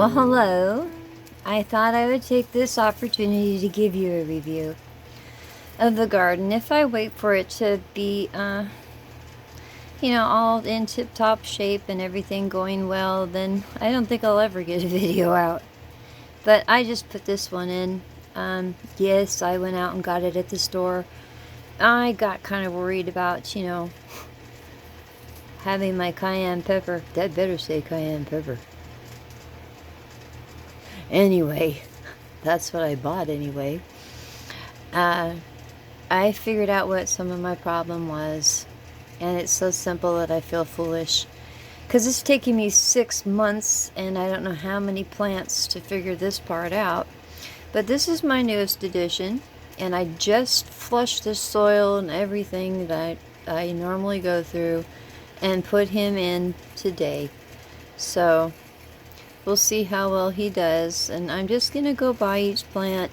Well, hello. I thought I would take this opportunity to give you a review of the garden. If I wait for it to be, all in tip-top shape and everything going well, then I don't think I'll ever get a video out. But I just put this one in. Yes, I went out and got it at the store. I got kind of worried about, having my cayenne pepper. That better say cayenne pepper. Anyway, that's what I bought anyway. I figured out what some of my problem was, and it's so simple that I feel foolish. Because it's taking me 6 months, and I don't know how many plants to figure this part out. But this is my newest edition, and I just flushed the soil and everything that I normally go through and put him in today. So we'll see how well he does, and I'm just gonna go by each plant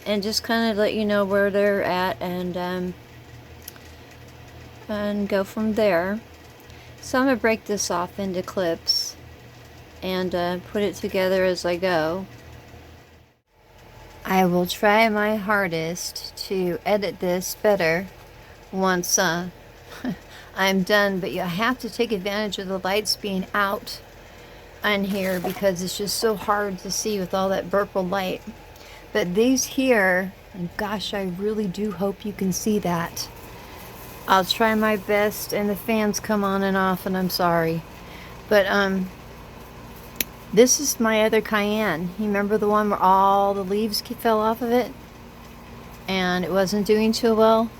and just kind of let you know where they're at and go from there. So I'm gonna break this off into clips and put it together as I go. I will try my hardest to edit this better once I'm done, but you have to take advantage of the lights being out on here because it's just so hard to see with all that purple light. But these here, and gosh, I really do hope you can see that. I'll try my best, and the fans come on and off, and I'm sorry. But this is my other cayenne. You remember the one where all the leaves fell off of it? And it wasn't doing too well?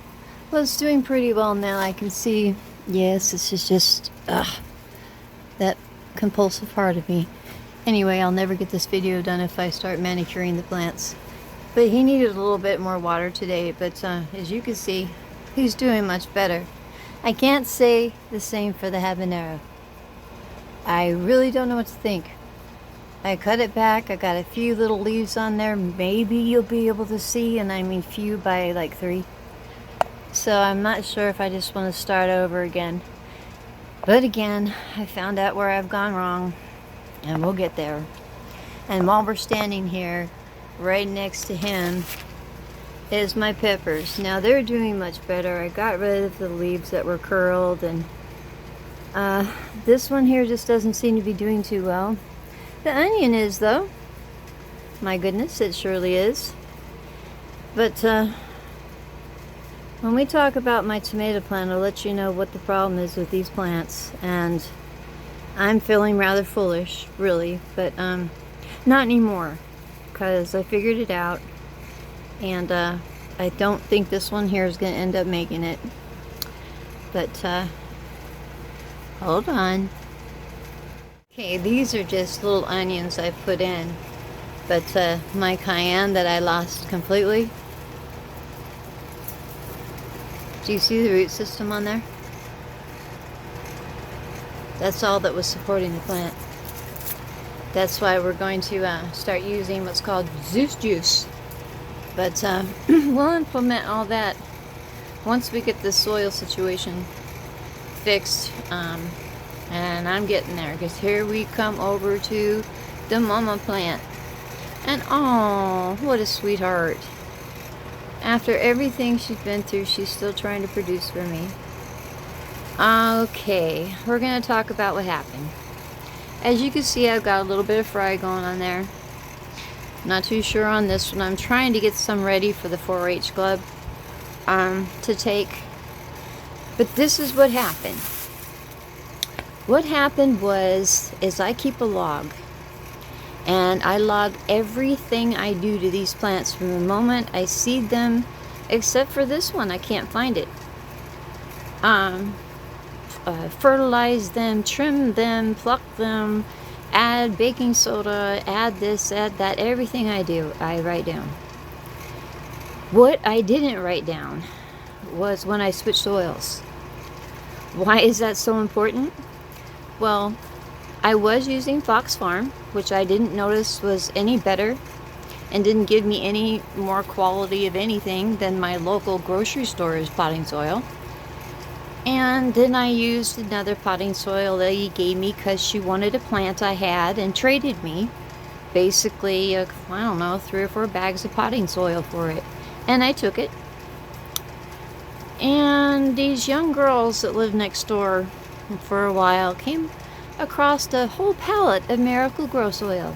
Well, it's doing pretty well now. I can see, yes, this is just, that compulsive part of me. Anyway, I'll never get this video done if I start manicuring the plants. But he needed a little bit more water today, but as you can see, he's doing much better. I can't say the same for the habanero. I really don't know what to think. I cut it back. I got a few little leaves on there. Maybe you'll be able to see, and I mean few by like 3. So I'm not sure if I just want to start over again. But again, I found out where I've gone wrong, and we'll get there. And while we're standing here, right next to him is my peppers. Now they're doing much better. I got rid of the leaves that were curled, and this one here just doesn't seem to be doing too well. The onion is, though. My goodness, it surely is. But when we talk about my tomato plant, I'll let you know what the problem is with these plants. And I'm feeling rather foolish, really, but not anymore, because I figured it out. And I don't think this one here is going to end up making it. But hold on. Okay, these are just little onions I put in. But my cayenne that I lost completely. Do you see the root system on there? That's all that was supporting the plant. That's why we're going to start using what's called Zeus juice. But we'll implement all that once we get the soil situation fixed. And I'm getting there, because here we come over to the mama plant. And oh, what a sweetheart. After everything she's been through, she's still trying to produce for me. Okay, we're going to talk about what happened. As you can see, I've got a little bit of fry going on there. Not too sure on this one. I'm trying to get some ready for the 4-H club to take. But this is what happened. What happened is I keep a log. And I log everything I do to these plants from the moment I seed them, except for this one. I can't find it. Fertilize them, trim them, pluck them, add baking soda, add this, add that. Everything I do, I write down. What I didn't write down was when I switched oils. Why is that so important? Well, I was using Fox Farm, which I didn't notice was any better and didn't give me any more quality of anything than my local grocery store's potting soil. And then I used another potting soil that he gave me because she wanted a plant I had and traded me basically, I don't know, 3 or 4 bags of potting soil for it. And I took it. And these young girls that lived next door for a while came across a whole pallet of Miracle Grow soil.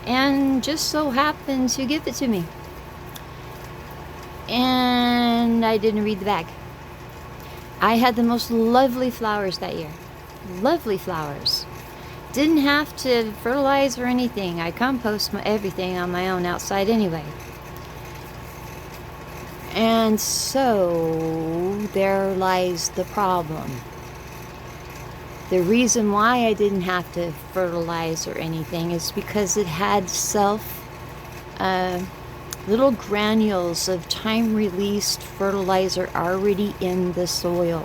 And just so happened to give it to me. And I didn't read the bag. I had the most lovely flowers that year. Lovely flowers. Didn't have to fertilize or anything. I compost everything on my own outside anyway. And so there lies the problem. The reason why I didn't have to fertilize or anything is because it had little granules of time-released fertilizer already in the soil.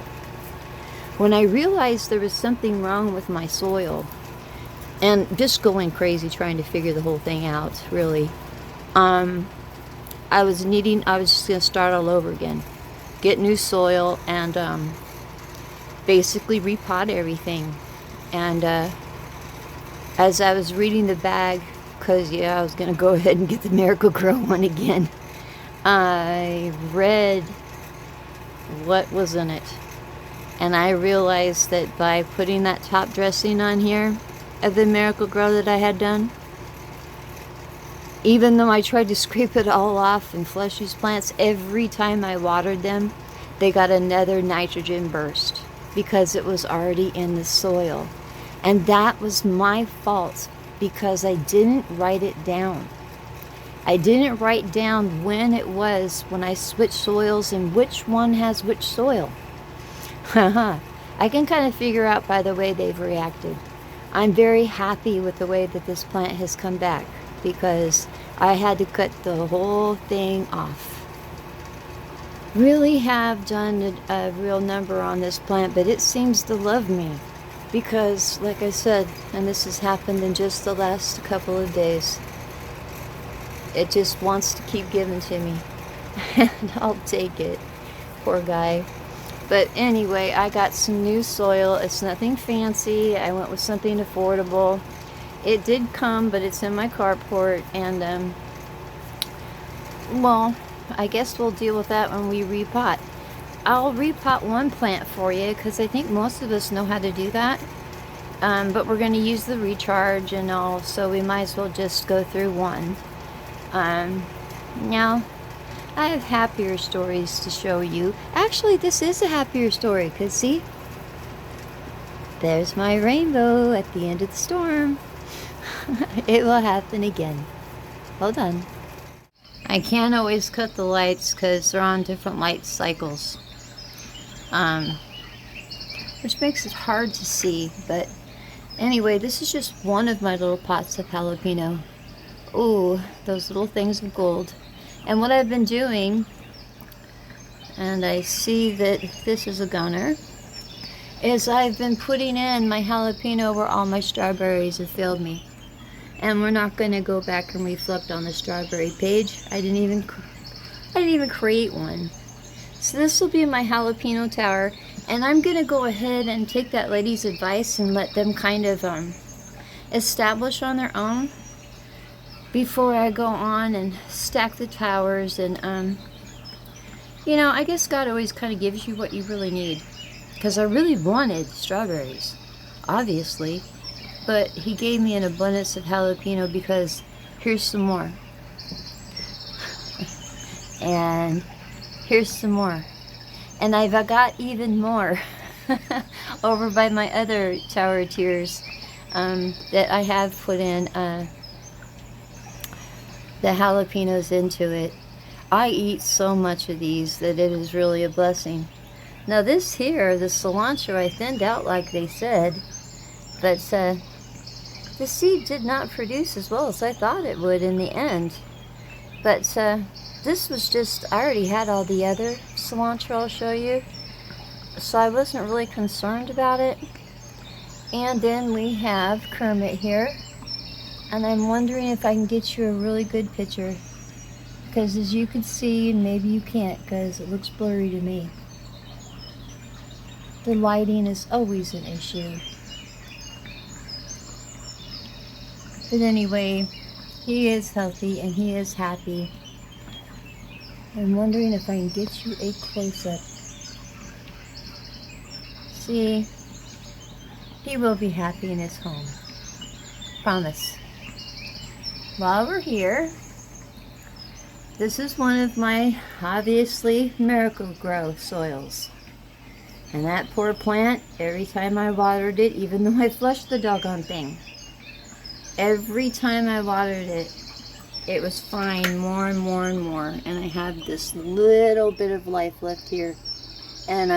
When I realized there was something wrong with my soil, and just going crazy trying to figure the whole thing out, really, I was just going to start all over again. Get new soil and basically repot everything. And as I was reading the bag, because I was going to go ahead and get the Miracle Grow one again, I read what was in it. And I realized that by putting that top dressing on here of the Miracle Grow that I had done, even though I tried to scrape it all off and flush these plants, every time I watered them, they got another nitrogen burst because it was already in the soil. And that was my fault because I didn't write it down. I didn't write down when it was when I switched soils and which one has which soil. I can kind of figure out by the way they've reacted. I'm very happy with the way that this plant has come back because I had to cut the whole thing off. Really have done a real number on this plant, but it seems to love me because, like I said, and this has happened in just the last couple of days, it just wants to keep giving to me. And I'll take it. Poor guy. But anyway, I got some new soil. It's nothing fancy. I went with something affordable. It did come, but it's in my carport. And, well, I guess we'll deal with that when we repot. I'll repot one plant for you because I think most of us know how to do that. But we're going to use the recharge and all, so we might as well just go through one. Now, I have happier stories to show you. Actually, this is a happier story, because see? There's my rainbow at the end of the storm. It will happen again. Hold on. I can't always cut the lights because they're on different light cycles. Which makes it hard to see, but anyway, this is just one of my little pots of jalapeno. Ooh, those little things of gold. And what I've been doing, and I see that this is a gunner, is I've been putting in my jalapeno where all my strawberries have failed me. And we're not going to go back and reflect on the strawberry page. I didn't even create one. So this will be my jalapeno tower, and I'm going to go ahead and take that lady's advice and let them kind of establish on their own before I go on and stack the towers. And you know, I guess God always kind of gives you what you really need, because I really wanted strawberries, obviously, but he gave me an abundance of jalapeno because here's some more. And here's some more. And I've got even more over by my other tower tiers that I have put in the jalapenos into it. I eat so much of these that it is really a blessing. Now this here, the cilantro, I thinned out like they said, but the seed did not produce as well as I thought it would in the end. But this was just, I already had all the other cilantro I'll show you, so I wasn't really concerned about it. And then we have Kermit here, and I'm wondering if I can get you a really good picture, because as you can see, and maybe you can't because it looks blurry to me, the lighting is always an issue. But anyway, he is healthy and he is happy. I'm wondering if I can get you a close-up. See, he will be happy in his home. Promise. While we're here, this is one of my, obviously, Miracle-Gro soils. And that poor plant, every time I watered it, even though I flushed the doggone thing, every time I watered it, it was fine more and more and more. And I have this little bit of life left here. And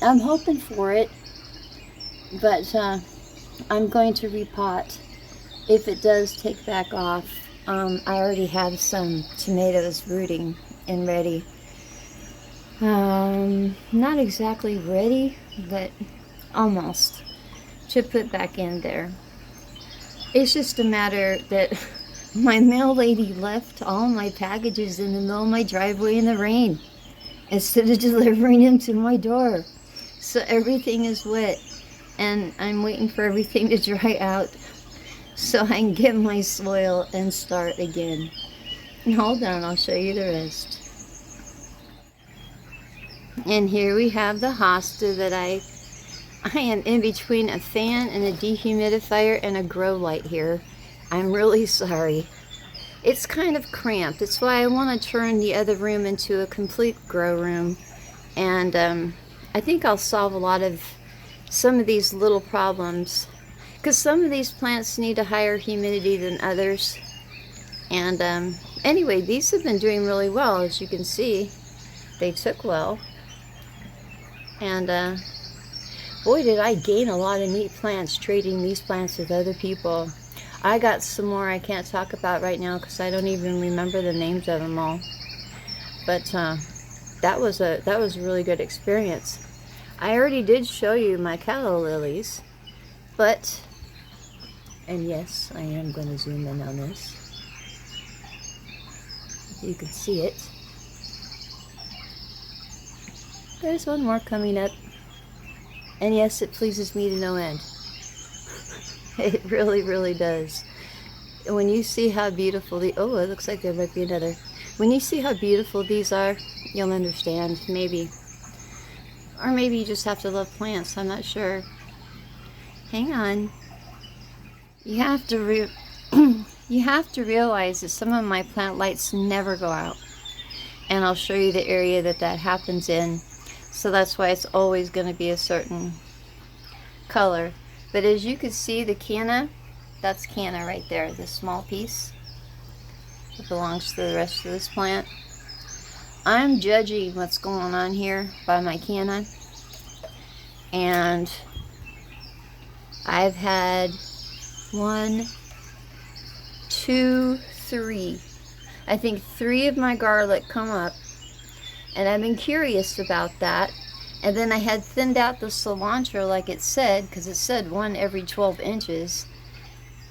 I'm hoping for it, but I'm going to repot if it does take back off. I already have some tomatoes rooting and ready. Not exactly ready, but almost to put back in there. It's just a matter that my mail lady left all my packages in the middle of my driveway in the rain instead of delivering them to my door. So everything is wet, and I'm waiting for everything to dry out so I can get my soil and start again. And hold on, I'll show you the rest. And here we have the hosta that I am in between a fan and a dehumidifier and a grow light here. I'm really sorry. It's kind of cramped. It's why I want to turn the other room into a complete grow room. And I think I'll solve a lot of some of these little problems, because some of these plants need a higher humidity than others. And anyway, these have been doing really well. As you can see, they took well. And boy, did I gain a lot of neat plants trading these plants with other people. I got some more I can't talk about right now because I don't even remember the names of them all. But that was a really good experience. I already did show you my calla lilies, but, and yes, I am going to zoom in on this. You can see it. There's one more coming up. And yes, it pleases me to no end. It really, really does. When you see how beautiful oh, it looks like there might be another. When you see how beautiful these are, you'll understand, maybe. Or maybe you just have to love plants, I'm not sure. Hang on. You have to you have to realize that some of my plant lights never go out. And I'll show you the area that happens in. So that's why it's always going to be a certain color. But as you can see, the canna, that's canna right there, this small piece. It belongs to the rest of this plant. I'm judging what's going on here by my canna. And I've had 1, 2, 3. I think 3 of my garlic come up. And I've been curious about that. And then I had thinned out the cilantro like it said, because it said 1 every 12 inches.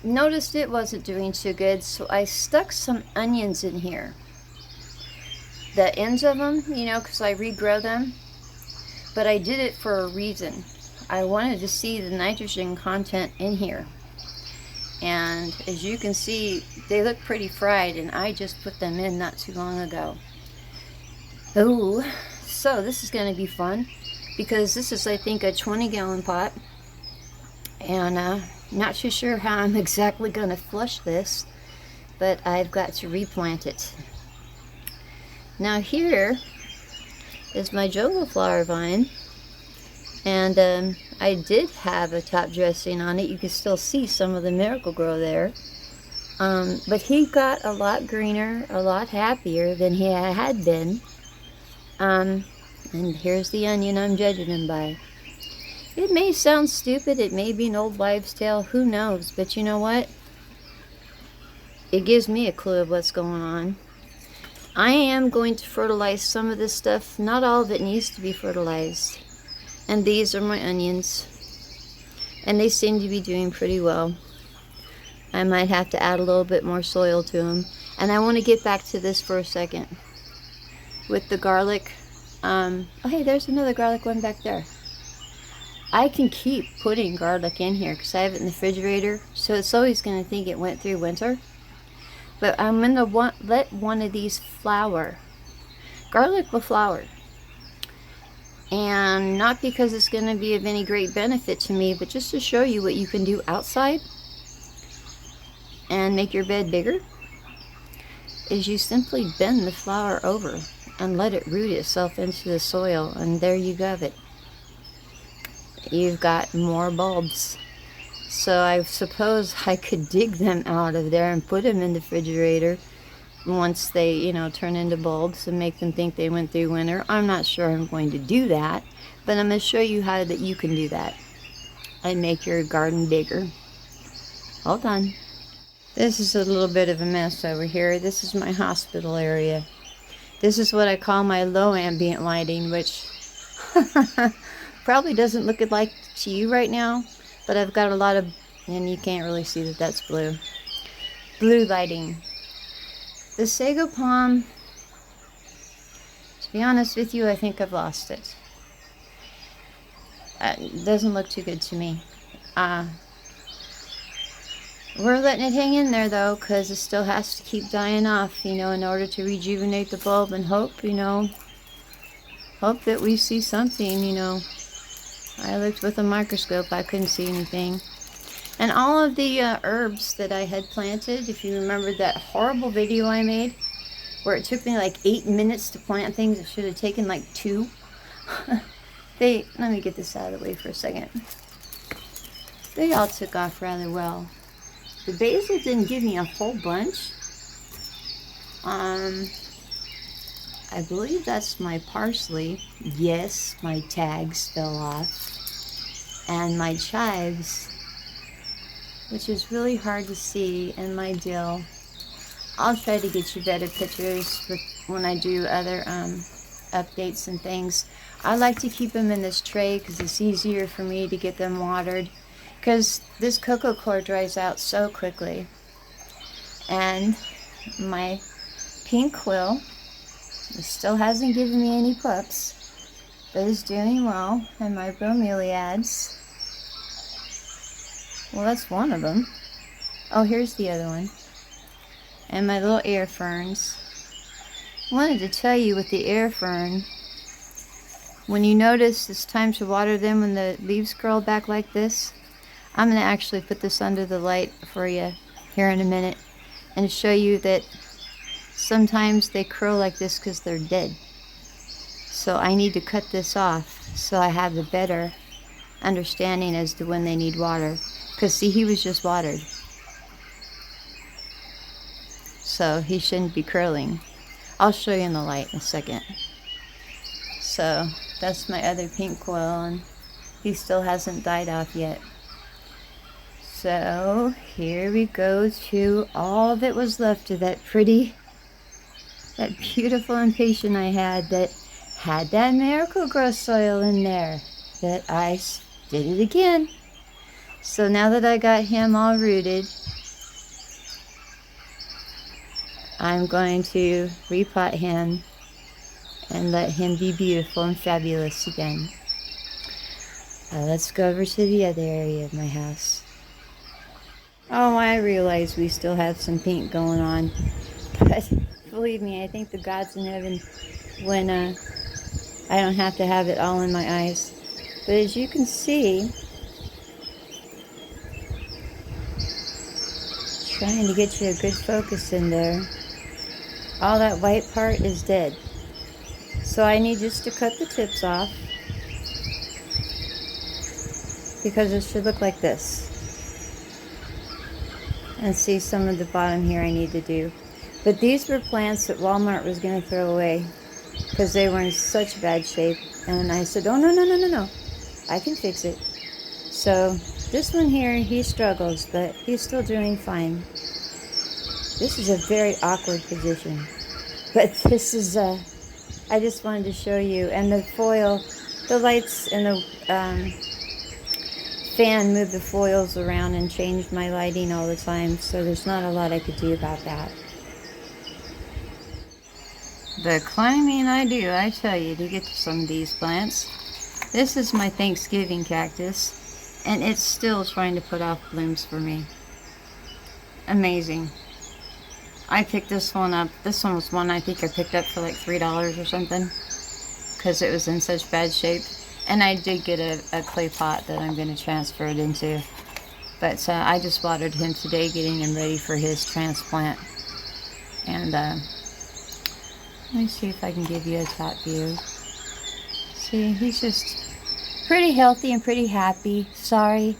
Noticed it wasn't doing too good, so I stuck some onions in here. The ends of them, you know, because I regrow them. But I did it for a reason. I wanted to see the nitrogen content in here. And as you can see, they look pretty fried, and I just put them in not too long ago. Oh, so this is going to be fun, because this is, I think, a 20-gallon pot, and not too sure how I'm exactly going to flush this, but I've got to replant it. Now here is my jungle flower vine, and I did have a top dressing on it. You can still see some of the Miracle-Gro there, but he got a lot greener, a lot happier than he had been. And here's the onion I'm judging him by. It may sound stupid, it may be an old wives' tale, who knows, but you know what? It gives me a clue of what's going on. I am going to fertilize some of this stuff. Not all of it needs to be fertilized. And these are my onions. And they seem to be doing pretty well. I might have to add a little bit more soil to them. And I want to get back to this for a second. With the garlic. Oh, hey, there's another garlic one back there. I can keep putting garlic in here because I have it in the refrigerator, so it's always going to think it went through winter. But I'm going to let one of these flower. Garlic will flower. And not because it's going to be of any great benefit to me, but just to show you what you can do outside and make your bed bigger, is you simply bend the flower over and let it root itself into the soil, and there you have it. You've got more bulbs. So I suppose I could dig them out of there and put them in the refrigerator once they, you know, turn into bulbs and make them think they went through winter. I'm not sure I'm going to do that, but I'm going to show you how that you can do that and make your garden bigger. Hold on. This is a little bit of a mess over here. This is my hospital area. This is what I call my low ambient lighting, which probably doesn't look like to you right now, but I've got a lot of, and you can't really see that that's blue lighting. The sago palm, to be honest with you, I think I've lost it. It doesn't look too good to me. We're letting it hang in there though, because it still has to keep dying off, you know, in order to rejuvenate the bulb, and hope, you know, hope that we see something, you know. I looked with a microscope, I couldn't see anything. And all of the herbs that I had planted, if you remember that horrible video I made, where it took me like 8 minutes to plant things, it should have taken like 2. Let me get this out of the way for a second. They all took off rather well. The basil didn't give me a whole bunch. I believe that's my parsley. Yes, my tags fell off. And my chives, which is really hard to see, and my dill. I'll try to get you better pictures when I do other updates and things. I like to keep them in this tray because it's easier for me to get them watered, because this cocoa coir dries out so quickly. And my pink quill, it still hasn't given me any pups, but is doing well. And my bromeliads, well, that's one of them. Oh, here's the other one. And my little air ferns. I wanted to tell you with the air fern, when you notice it's time to water them when the leaves curl back like this, I'm going to actually put this under the light for you here in a minute and show you that sometimes they curl like this because they're dead. So I need to cut this off so I have a better understanding as to when they need water. Because see, he was just watered, so he shouldn't be curling. I'll show you in the light in a second. So that's my other pink quill, and he still hasn't died off yet. So here we go to all that was left of that beautiful impatient I had that miracle grow soil in there, that I did it again. So now that I got him all rooted, I'm going to repot him and let him be beautiful and fabulous again. Let's go over to the other area of my house. Oh, I realize we still have some pink going on, but believe me, I thank the gods in heaven when I don't have to have it all in my eyes. But as you can see, trying to get you a good focus in there, all that white part is dead. So I need just to cut the tips off, because it should look like this. And see, some of the bottom here I need to do. But these were plants that Walmart was going to throw away because they were in such bad shape. And I said, oh, no, I can fix it. So this one here, he struggles, but he's still doing fine. This is a very awkward position, but this is I just wanted to show you. And the foil, the lights and the fan moved the foils around and changed my lighting all the time, so there's not a lot I could do about that. The climbing I do, I tell you, to get to some of these plants. This is my Thanksgiving cactus, and it's still trying to put off blooms for me. Amazing. I picked this one up. This one was one I think I picked up for like $3 or something, because it was in such bad shape. And I did get a clay pot that I'm going to transfer it into. But I just watered him today, getting him ready for his transplant. And let me see if I can give you a top view. See, he's just pretty healthy and pretty happy. Sorry,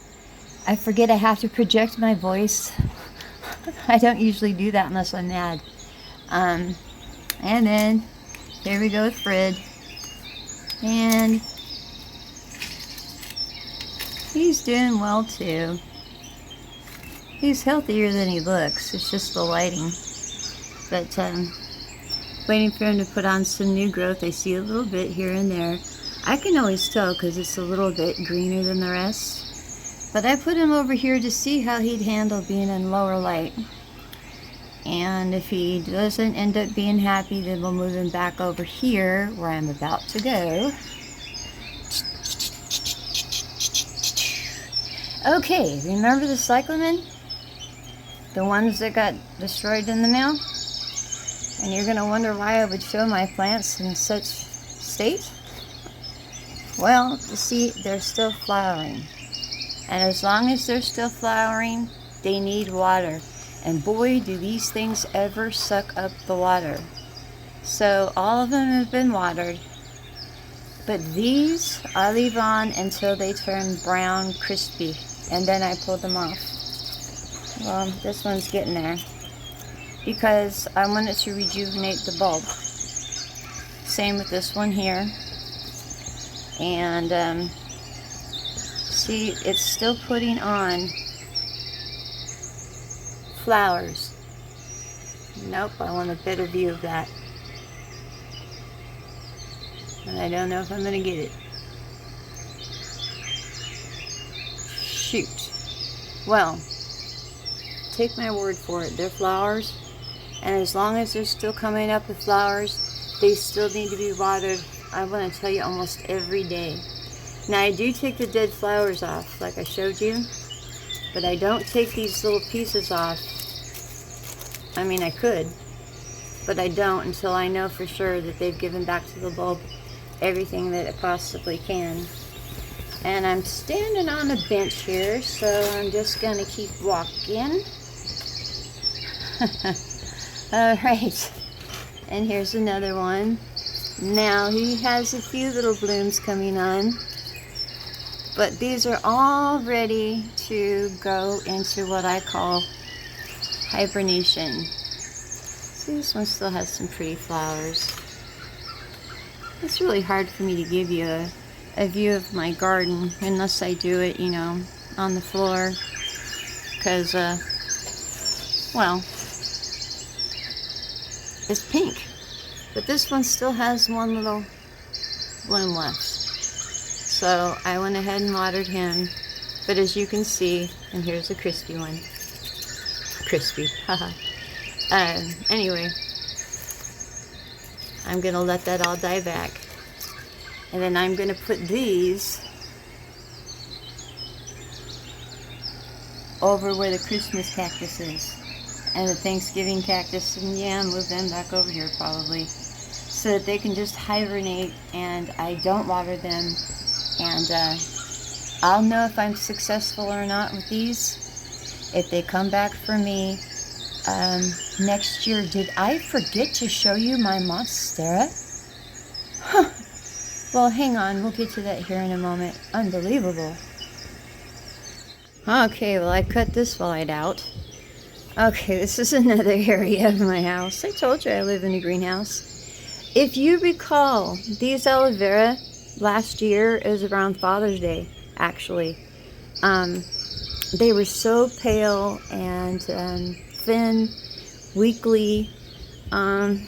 I forget I have to project my voice. I don't usually do that unless I'm mad. And then here we go with Fred. And he's doing well too. He's healthier than he looks. It's just the lighting. But waiting for him to put on some new growth. I see a little bit here and there. I can always tell because it's a little bit greener than the rest. But I put him over here to see how he'd handle being in lower light. And if he doesn't end up being happy, then we'll move him back over here where I'm about to go. Okay, remember the Cyclamen? The ones that got destroyed in the mail? And you're going to wonder why I would show my plants in such state? Well, you see, they're still flowering. And as long as they're still flowering, they need water. And boy, do these things ever suck up the water. So all of them have been watered. But these, I leave on until they turn brown, crispy. And then I pull them off. Well, this one's getting there. Because I want it to rejuvenate the bulb. Same with this one here. And see, it's still putting on flowers. Nope, I want a better view of that. And I don't know if I'm going to get it. Shoot. Well, take my word for it. They're flowers. And as long as they're still coming up with flowers, they still need to be watered. I want to tell you almost every day. Now I do take the dead flowers off, like I showed you. But I don't take these little pieces off. I mean, I could. But I don't until I know for sure that they've given back to the bulb everything that it possibly can. And I'm standing on a bench here, so I'm just going to keep walking. Alright, and here's another one. Now he has a few little blooms coming on, but these are all ready to go into what I call hibernation. See, this one still has some pretty flowers. It's really hard for me to give you a view of my garden unless I do it, you know, on the floor, because, well, it's pink, but this one still has one little bloom left. So I went ahead and watered him, but as you can see, and here's a crispy one. Crispy, haha. Anyway, I'm gonna let that all die back. And then I'm gonna put these over where the Christmas cactus is. And the Thanksgiving cactus, and yeah, move them back over here probably, so that they can just hibernate and I don't water them. And I'll know if I'm successful or not with these if they come back for me next year. Did I forget to show you my monstera? Huh. Well, hang on, we'll get to that here in a moment. Unbelievable. Okay, well, I cut this light out. Okay, this is another area of my house. I told you I live in a greenhouse. If you recall, these aloe vera last year, it was around Father's Day, actually. They were so pale and thin, weakly. You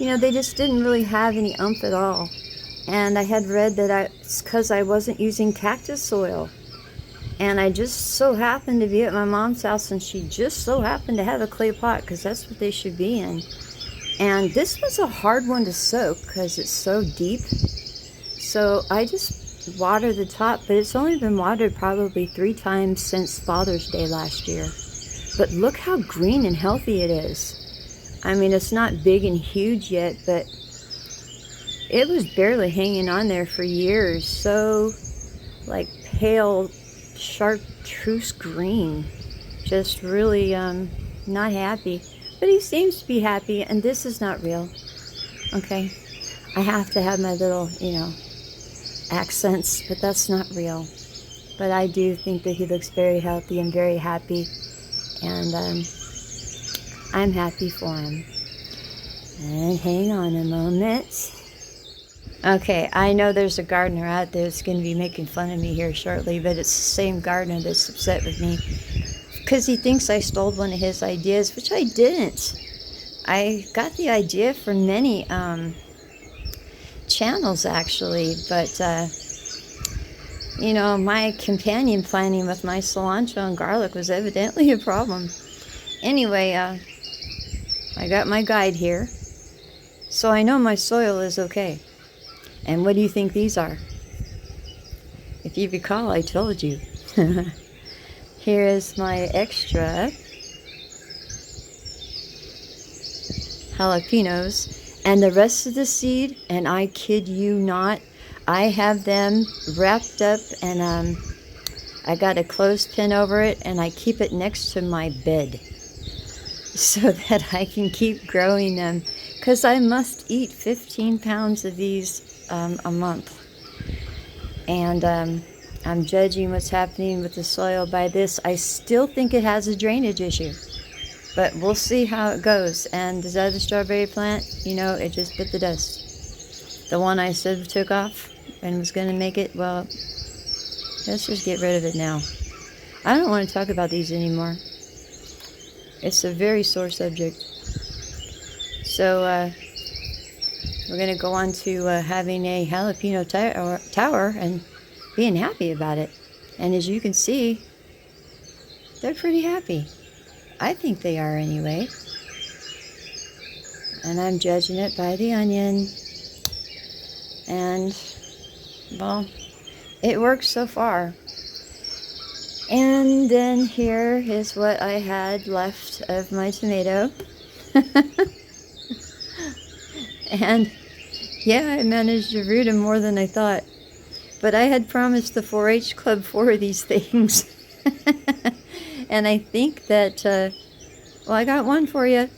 know, they just didn't really have any oomph at all. And I had read that it's because I wasn't using cactus soil. And I just so happened to be at my mom's house, and she just so happened to have a clay pot, because that's what they should be in. And this was a hard one to soak because it's so deep. So I just water the top, but it's only been watered probably 3 times since Father's Day last year. But look how green and healthy it is. I mean, it's not big and huge yet, but it was barely hanging on there for years. So, like, pale, chartreuse green. Just really not happy. But he seems to be happy, and this is not real. Okay? I have to have my little, accents, but that's not real. But I do think that he looks very healthy and very happy. And I'm happy for him. And hang on a moment. Okay, I know there's a gardener out there that's going to be making fun of me here shortly, but it's the same gardener that's upset with me because he thinks I stole one of his ideas, which I didn't. I got the idea from many channels, actually, but my companion planting with my cilantro and garlic was evidently a problem. Anyway, I got my guide here, so I know my soil is okay. And what do you think these are? If you recall, I told you. Here is my extra jalapenos and the rest of the seed, and I kid you not, I have them wrapped up, and I got a clothespin over it, and I keep it next to my bed so that I can keep growing them, because I must eat 15 pounds of these a month. And I'm judging what's happening with the soil by this. I still think it has a drainage issue, but we'll see how it goes. And this other strawberry plant, it just bit the dust. The one I said took off and was going to make it, well, let's just get rid of it now. I don't want to talk about these anymore. It's a very sore subject. So we're going to go on to having a jalapeno tower and being happy about it. And as you can see, they're pretty happy. I think they are anyway. And I'm judging it by the onion. And, well, it works so far. And then here is what I had left of my tomato. And yeah, I managed to root them more than I thought. But I had promised the 4-H club 4 of these things. And I think that, well, I got one for you.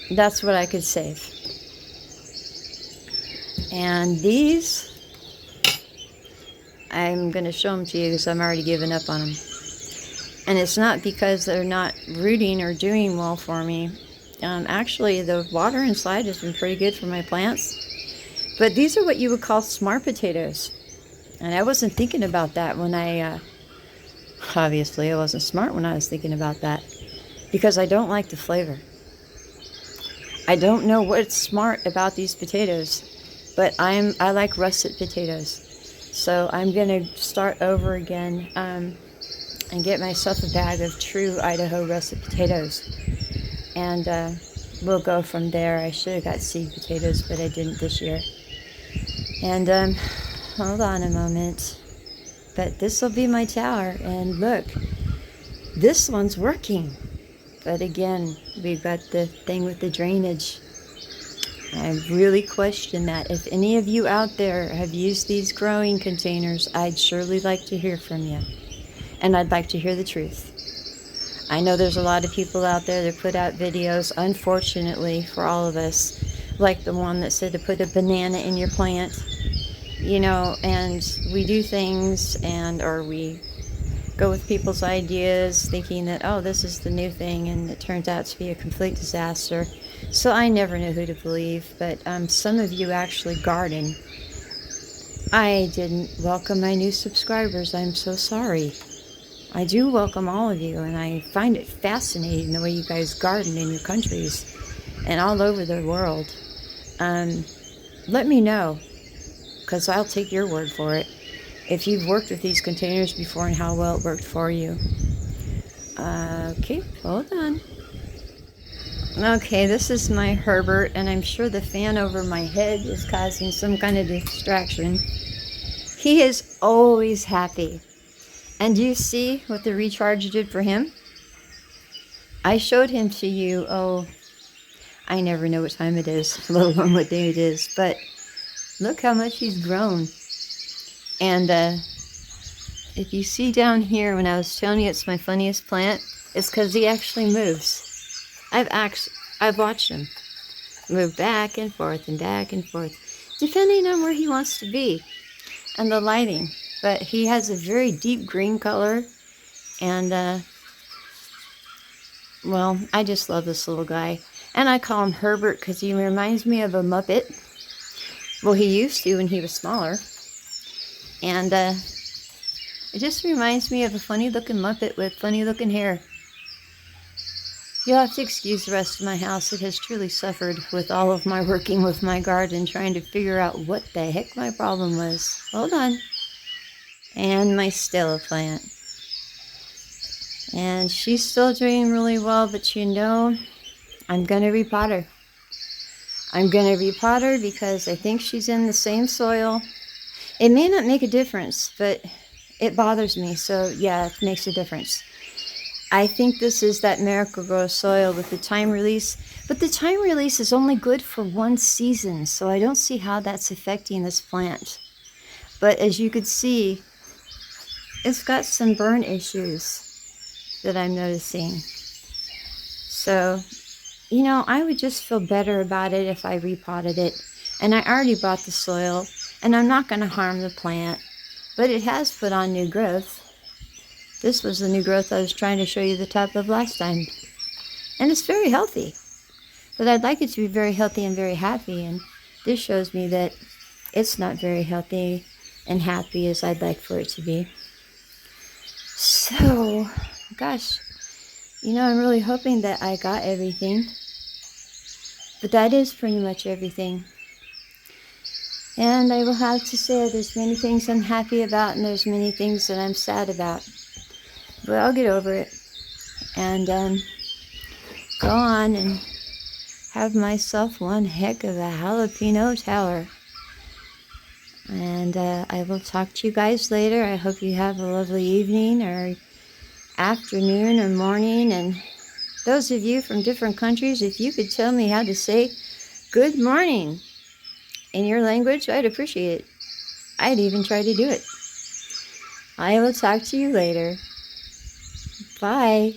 That's what I could save. And these, I'm going to show them to you because I'm already giving up on them. And it's not because they're not rooting or doing well for me. Actually, the water inside has been pretty good for my plants. But these are what you would call smart potatoes. And I wasn't thinking about that when obviously I wasn't smart when I was thinking about that. Because I don't like the flavor. I don't know what's smart about these potatoes. But I like russet potatoes. So I'm going to start over again and get myself a bag of true Idaho russet potatoes. And we'll go from there. I should have got seed potatoes, but I didn't this year. And hold on a moment. But this will be my tower. And look, this one's working. But again, we've got the thing with the drainage. I really question that. If any of you out there have used these growing containers, I'd surely like to hear from you. And I'd like to hear the truth. I know there's a lot of people out there that put out videos, unfortunately for all of us, like the one that said to put a banana in your plant, and we do things or we go with people's ideas thinking that, oh, this is the new thing, and it turns out to be a complete disaster. So I never know who to believe, but some of you actually garden. I didn't welcome my new subscribers. I'm so sorry. I do welcome all of you, and I find it fascinating the way you guys garden in your countries and all over the world. Let me know, because I'll take your word for it, if you've worked with these containers before and how well it worked for you. Okay, hold on. Okay, this is my Herbert, and I'm sure the fan over my head is causing some kind of distraction. He is always happy. And do you see what the recharge did for him? I showed him to you, oh, I never know what time it is, let alone what day it is, but look how much he's grown. And if you see down here, when I was telling you it's my funniest plant, it's because he actually moves. I've watched him move back and forth, depending on where he wants to be and the lighting. But he has a very deep green color, and well, I just love this little guy. And I call him Herbert because he reminds me of a Muppet. Well, he used to when he was smaller. And it just reminds me of a funny-looking Muppet with funny-looking hair. You'll have to excuse the rest of my house. It has truly suffered with all of my working with my garden, trying to figure out what the heck my problem was. Hold on. And my Stella plant. And she's still doing really well, but you know, I'm going to repot her. I'm going to repot her because I think she's in the same soil. It may not make a difference, but it bothers me. So yeah, it makes a difference. I think this is that Miracle-Gro soil with the time release, but the time release is only good for one season, so I don't see how that's affecting this plant. But as you could see, it's got some burn issues that I'm noticing. So, you know, I would just feel better about it if I repotted it. And I already bought the soil, and I'm not going to harm the plant, but it has put on new growth. This was the new growth I was trying to show you the top of last time. And it's very healthy. But I'd like it to be very healthy and very happy. And this shows me that it's not very healthy and happy as I'd like for it to be. So, gosh, you know, I'm really hoping that I got everything. But that is pretty much everything. And I will have to say there's many things I'm happy about and there's many things that I'm sad about. But I'll get over it and go on and have myself one heck of a jalapeno tower. And I will talk to you guys later. I hope you have a lovely evening or afternoon or morning. And those of you from different countries, if you could tell me how to say good morning in your language, I'd appreciate it. I'd even try to do it. I will talk to you later. Bye.